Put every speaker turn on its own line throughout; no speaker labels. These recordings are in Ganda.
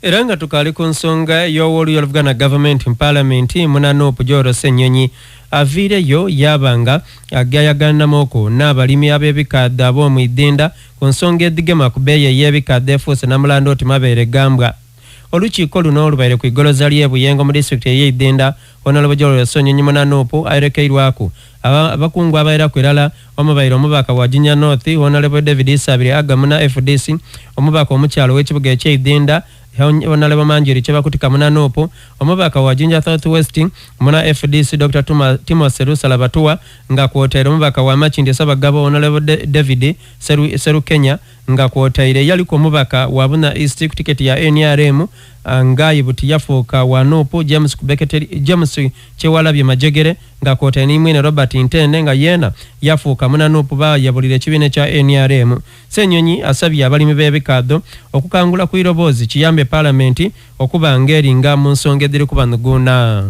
Eranga tukali ku nsonga y'Owoluyo Luganda Government in Parliament Munanopu Joro Ssenyonyi aviireyo yabanga agayagannamoko n'abalimi ab'ebikadde ab'omu Idinda ku nsonga edigema ku bbeeyi ey'ebikadde efuuse Namulanda oti Mabeere Gambwa. Olukiiko luno olubaire ku igoloza ly'e Buyengo mu disitulikiti ey'e Idinda Honorable Joro Ssenyonyi Munanopu ayerekeirwaku abakungu abaira ku irala omubaire omubaka wa Jinja North Honorable David Sabire Agamuna FDC omubaka omukyalo w'ekibuga eky'e Idinda Honorable Manjiri Chebakutika Munanopu omubaka wa Jinja South West muna FDC Dr. Timothy Rusalabatua nga kwotaire omubaka wa Machindi Sabagabo Honorable David Seru Kenya nga kwotaire yaliko omubaka wa Buna East ku tiketi ya NRM ngayi buti yafuuka wa Nopu James Kubeketeri James Chewalabye Majegere nga kwotaire ni mwene Robert Ntende nga yena yafuuka Munanopu ba yabulire ekibiina kya NRM. Ssenyonyi asabye abalimi b'ebikaddo okukangula ku irobozi kiyambe Parliament okuba ngeringa mu nsonga ediri kubanuguna.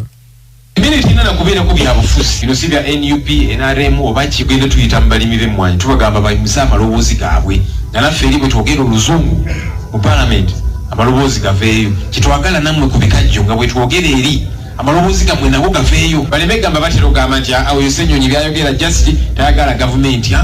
Mbere tinana kubeera ku byabufuzi bino si bya NUP NRM oba kigenda tuyita mu balimi b'emmwanyi tubagamba bayimusa amaloboozi gaabwe nalaffe eri bwe twogera oluzungu mu Parliament amaloboozi gaveeyo kitwagala nammwe ku bikajjo nga bwe twogera eri amaloboozi gammwe nago gaveeyo baleme gamba batera ogamba nti oyo Ssenyonyi byayogera just tayagala gavumenti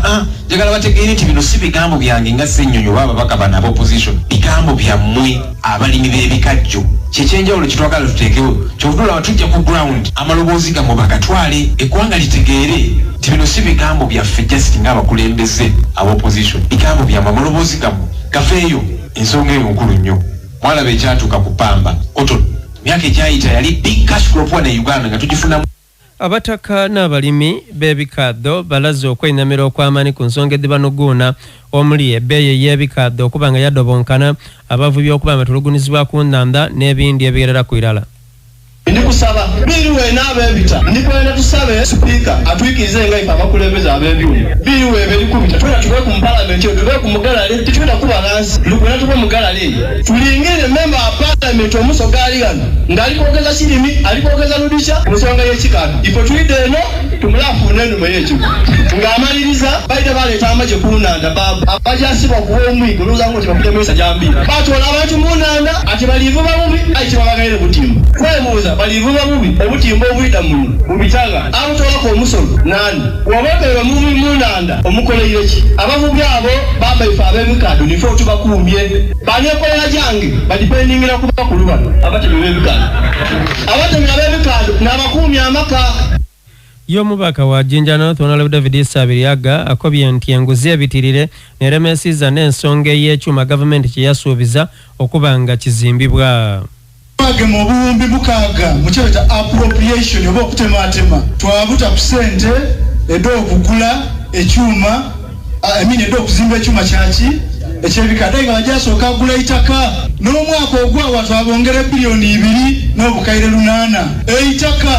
njagala bategeere nti bino si bigambo byange nga Ssenyonyi oba ababaka bano aba opposition bigambo byammwe abalimi b'ebikajjo kyekyenjawulo kitwagala tuteekewo kyovudula batujja ku ground amaloboozi gammwe bagatwale eggwanga litegeere nti bino si bigambo byaffe just ng'abakulembeze aba opposition bigambo byammwe amaloboozi gammwe gaveeyo ensonga eyo nkulu nnyo mwalaba ekyatuuka ku Pamba Oto myaka egyayita yali big cash crop wa Uganda nga tugifuna.
Abataka n'abalimi b'ebikaddo balaze okwenamira okw'amaanyi ku nsonga edibanuguna omuli ebbeeyi y'ebikaddo okuba nga yadobonkana abavubi okuba nga tulugunyizibwa ku nnanda n'ebindi ebigerera ku irala.
Ndikusaba biriwe n'abebita ndikwenda tusabe speaker atwikirize nga ifa abakulembeze ab'ebyuma biriwe belikubita twena tuve ku Parliament tuve ku mugalale titwenda kuba lansi lukwenda tuve mugalale tulingire member wa Parliament omusoga ali gano ngalikwogeza kirimi alikwogeza ludisha musonga y'ekikano ifo tuyide eno tumulafu n'ennume y'ekigo ng'amaliriza baite baleeta amaje ku nnanda abajasibwa kuwa omwigo luzango tibakulemesa jambira batoola abantu mu nnanda ati balivuba bubi aiti babagaire butimba kwebuuza balivuba bubi obutimba obuyita mu bitanga abutolako omusolo nani wababeera mu nnanda omukoleire ki abavubi abo bamba ife ab'ebikaddo nife tubakuumye banekolera gyange badipendingira ku bakulu bano abatemi b'ebikaddo abatemi ab'ebikaddo n'abakuumye amaka.
Y'omubaka wa Jinja North Honorable David Sabire akobye nti enguzi ebitirire neremesiza n'ensonga y'ekyuma gavumenti kye yasuubiza okuba nga kizimbibwa.
Bage mu buwumbi mukaaga mu kyeta appropriation oba okutematema twabuta ku ssente edda okugula ekyuma edda okuzimba ekyuma kyaki ekyebikadde nga bajasooka agula eitaka n'omwaka ogwawa twabongera biliyoni 2 n'obukaire 8 eitaka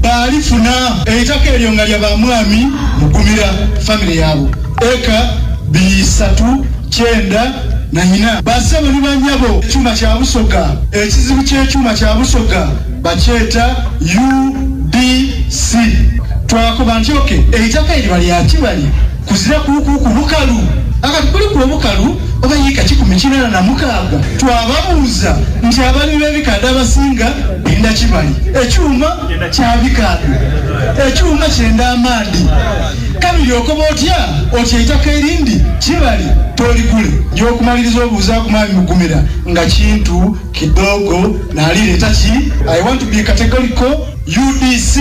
balifuna eitaka eryo nga lyabamwami mugumira family yaabo eka 309 na hina basaba nibanyabo ekyuma kya Busoga ekizibu ky'ekyuma kya Busoga bakyeta UDC twakoba nti eitaka eri bali akibali kuzira kuku bukalu akatuli ku bukalu oba yika 19 twababuuza nti abali b'ebikadde abasinga binda kibali ekyuma kya bikadde ekyuma kyenda amaadi kabiri okoba otya eitaka erindi kibali tolikule njokumaliriza obuuza ku mwami Mugumira nga kintu kidogo nalireeta ki I want to be categorical. UDC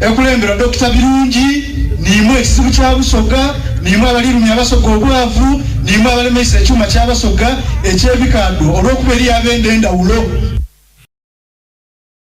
ekulembera Dr. Birungi nimwe ekizibu kya Busoga nimwe abalirumya abasoga obwavu nimwe abalemesa ekyuma kya Basoga ekyebikaddo olw'okuba eri ab'endawulo